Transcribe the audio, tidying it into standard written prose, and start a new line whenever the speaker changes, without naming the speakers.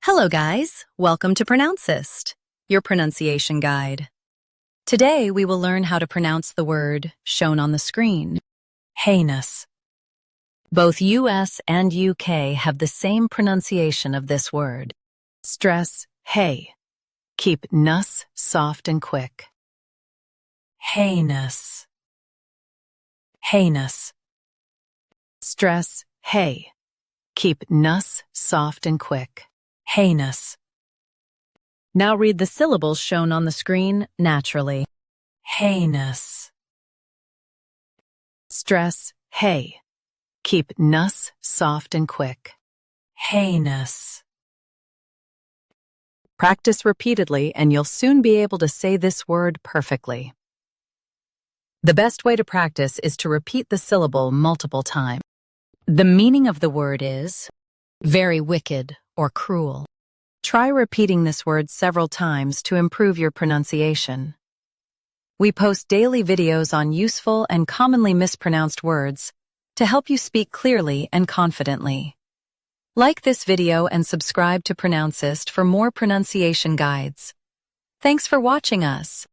Hello guys, welcome to Pronouncist, your pronunciation guide. Today we will learn how to pronounce the word shown on the screen, heinous. Both US and UK have the same pronunciation of this word. Stress hey. Keep nus soft and quick. Heinous. Heinous. Stress hey. Keep nus soft and quick. Heinous. Now read the syllables shown on the screen naturally. Heinous. Stress hey. Keep nus soft and quick. Heinous. Practice repeatedly and you'll soon be able to say this word perfectly. The best way to practice is to repeat the syllable multiple times. The meaning of the word is very wicked or cruel. Try repeating this word several times to improve your pronunciation. We post daily videos on useful and commonly mispronounced words to help you speak clearly and confidently. Like this video and subscribe to Pronouncist for more pronunciation guides. Thanks for watching us.